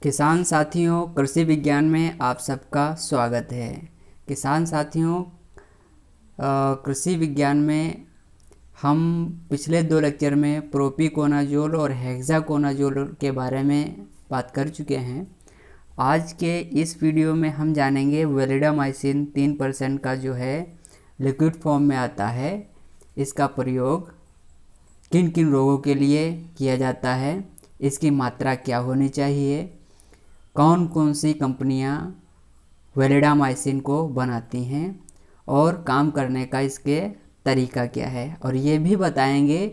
किसान साथियों, कृषि विज्ञान में आप सबका स्वागत है। किसान साथियों, कृषि विज्ञान में हम पिछले 2 लेक्चर में प्रोपिकोनाजोल और हेक्साकोनाजोल के बारे में बात कर चुके हैं। आज के इस वीडियो में हम जानेंगे वेलिडामाइसिन 3% का जो है लिक्विड फॉर्म में आता है, इसका प्रयोग किन किन रोगों के लिए किया जाता है, इसकी मात्रा क्या होनी चाहिए, कौन कौन सी कंपनियां वेलिडामाइसिन को बनाती हैं और काम करने का इसके तरीका क्या है। और ये भी बताएंगे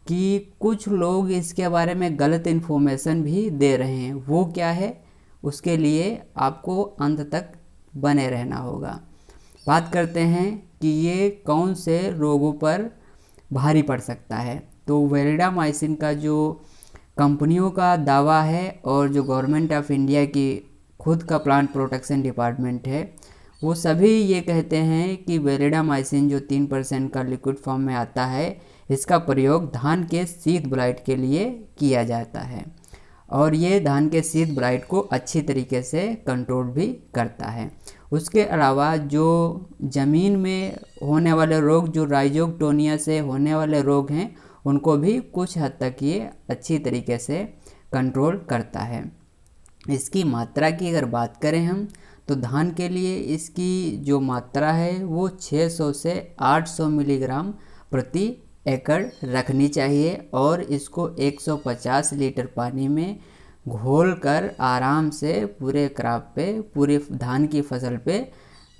कि कुछ लोग इसके बारे में गलत इन्फॉर्मेशन भी दे रहे हैं, वो क्या है, उसके लिए आपको अंत तक बने रहना होगा। बात करते हैं कि ये कौन से रोगों पर भारी पड़ सकता है। तो वेलिडामाइसिन का जो कंपनियों का दावा है और जो गवर्नमेंट ऑफ इंडिया की खुद का प्लांट प्रोटेक्शन डिपार्टमेंट है, वो सभी ये कहते हैं कि वेलिडामाइसिन जो 3% का लिक्विड फॉर्म में आता है, इसका प्रयोग धान के शीत ब्लाइट के लिए किया जाता है और ये धान के शीत ब्लाइट को अच्छी तरीके से कंट्रोल भी करता है। उसके अलावा जो ज़मीन में होने वाले रोग, जो राइजोक्टोनिया से होने वाले रोग हैं, उनको भी कुछ हद तक ये अच्छी तरीके से कंट्रोल करता है। इसकी मात्रा की अगर बात करें हम, तो धान के लिए इसकी जो मात्रा है वो 600 से 800 मिलीग्राम प्रति एकड़ रखनी चाहिए और इसको 150 लीटर पानी में घोलकर आराम से पूरे क्रॉप पे, पूरे धान की फसल पे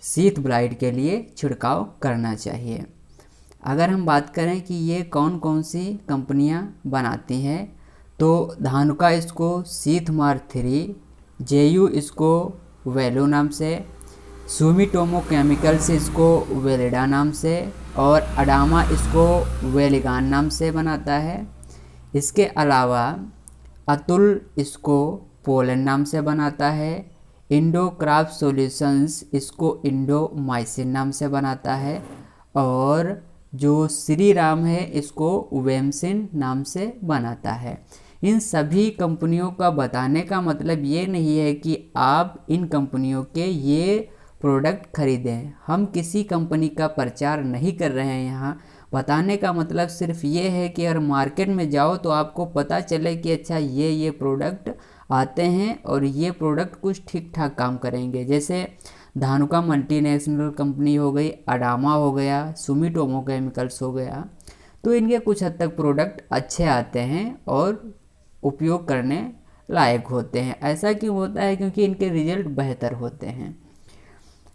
शीत ब्लाइट के लिए छिड़काव करना चाहिए। अगर हम बात करें कि ये कौन कौन सी कंपनियां बनाती हैं, तो धानुका इसको शीतमार 3, जेयू इसको वेलो नाम से, सुमिटोमो केमिकल्स इसको वेलिडा नाम से और अडामा इसको वेलिगान नाम से बनाता है। इसके अलावा अतुल इसको पोलन नाम से बनाता है। इंडो क्रॉप सॉल्यूशंस इसको इंडोमाइसिन नाम से बनाता है और जो श्री राम है इसको वेमसिन नाम से बनाता है। इन सभी कंपनियों का बताने का मतलब ये नहीं है कि आप इन कंपनियों के ये प्रोडक्ट खरीदें। हम किसी कंपनी का प्रचार नहीं कर रहे हैं यहाँ। बताने का मतलब सिर्फ ये है कि अगर मार्केट में जाओ तो आपको पता चले कि अच्छा ये प्रोडक्ट आते हैं और ये प्रोडक्ट कुछ ठीक ठाक काम करेंगे। जैसे धानुका मल्टीनेशनल कंपनी हो गई, अडामा हो गया, सुमिटोमो केमिकल्स हो गया, तो इनके कुछ हद तक प्रोडक्ट अच्छे आते हैं और उपयोग करने लायक होते हैं। ऐसा क्यों होता है? क्योंकि इनके रिजल्ट बेहतर होते हैं।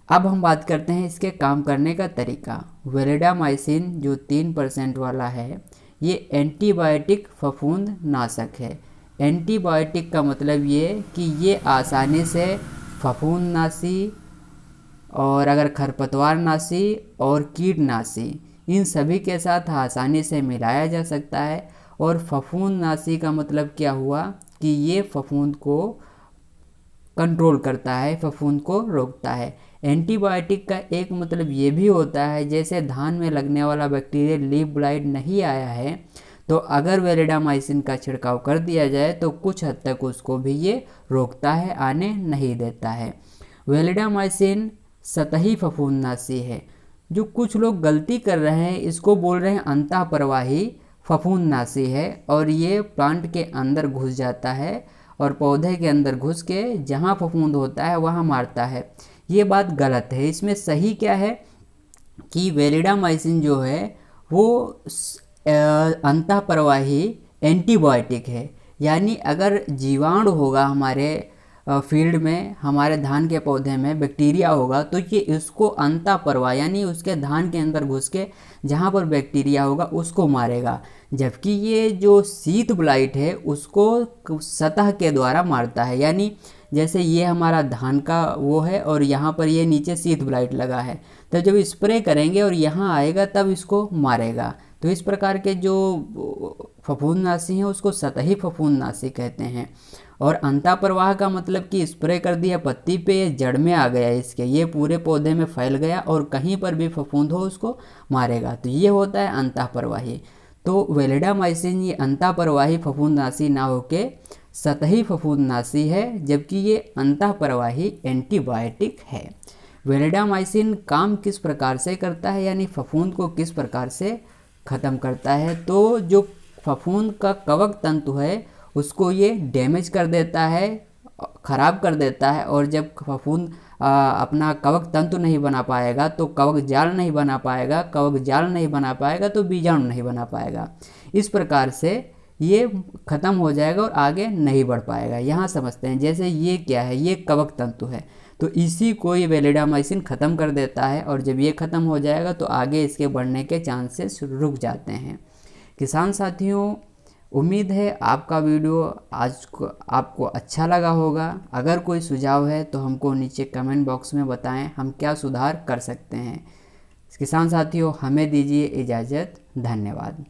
अब हम बात करते हैं इसके काम करने का तरीका। वेलिडामाइसिन जो 3% वाला है, ये एंटीबायोटिक फफूंद नाशक है। एंटीबायोटिक का मतलब ये कि ये आसानी से फफूंदनाशी और अगर खरपतवारनाशी और कीटनाशी, इन सभी के साथ आसानी से मिलाया जा सकता है। और फफूंदनाशी का मतलब क्या हुआ कि ये फफूंद को कंट्रोल करता है, फफूंद को रोकता है। एंटीबायोटिक का एक मतलब ये भी होता है, जैसे धान में लगने वाला बैक्टीरिया लीफ ब्लाइट नहीं आया है, तो अगर वेलिडामाइसिन का छिड़काव कर दिया जाए तो कुछ हद तक उसको भी ये रोकता है, आने नहीं देता है। वेलिडामाइसिन सतही फफूंदनाशी है। जो कुछ लोग गलती कर रहे हैं, इसको बोल रहे हैं अंतःप्रवाही फफूंदनाशी है और ये प्लांट के अंदर घुस जाता है और पौधे के अंदर घुस के जहाँ फफूंद होता है वहाँ मारता है। ये बात गलत है। इसमें सही क्या है कि वेलिडामाइसिन जो है वो अंतःप्रवाही एंटीबायोटिक है। यानी अगर जीवाणु होगा हमारे फील्ड में, हमारे धान के पौधे में बैक्टीरिया होगा, तो ये इसको अंतःप्रवाह यानी उसके धान के अंदर घुस के जहाँ पर बैक्टीरिया होगा उसको मारेगा। जबकि ये जो शीत ब्लाइट है उसको सतह के द्वारा मारता है। यानी जैसे ये हमारा धान का वो है और यहाँ पर ये नीचे शीत ब्लाइट लगा है, तो जब स्प्रे करेंगे और यहाँ आएगा तब इसको मारेगा। तो इस प्रकार के जो फफूंदनाशी हैं उसको सतही फफूंदनाशी कहते हैं। और अंतःप्रवाह का मतलब कि स्प्रे कर दिया पत्ती पे, ये जड़ में आ गया इसके, ये पूरे पौधे में फैल गया और कहीं पर भी फफूंद हो उसको मारेगा, तो ये होता है अंतःप्रवाही। तो वेलिडामाइसिन ये अंतःप्रवाही फफूंदनाशी ना होके सतही फफूंदनाशी है, जबकि ये अंतःप्रवाही एंटीबायोटिक है। वैलिडामाइसिन काम किस प्रकार से करता है, यानी फफूंद को किस प्रकार से ख़त्म करता है? तो जो फफूंद का कवक तंतु है उसको ये डैमेज कर देता है, ख़राब कर देता है। और जब फफूंद अपना कवक तंतु नहीं बना पाएगा तो कवक जाल नहीं बना पाएगा, कवक जाल नहीं बना पाएगा तो बीजाणु नहीं बना पाएगा। इस प्रकार से ये ख़त्म हो जाएगा और आगे नहीं बढ़ पाएगा। यहाँ समझते हैं, जैसे ये क्या है, ये कवक तंतु है, तो इसी को ये वैलिडामाइसिन ख़त्म कर देता है। और जब ये ख़त्म हो जाएगा तो आगे इसके बढ़ने के चांसेस रुक जाते हैं। किसान साथियों, उम्मीद है आपका वीडियो आज को आपको अच्छा लगा होगा। अगर कोई सुझाव है तो हमको नीचे कमेंट बॉक्स में बताएं, हम क्या सुधार कर सकते हैं। किसान साथियों, हमें दीजिए इजाज़त। धन्यवाद।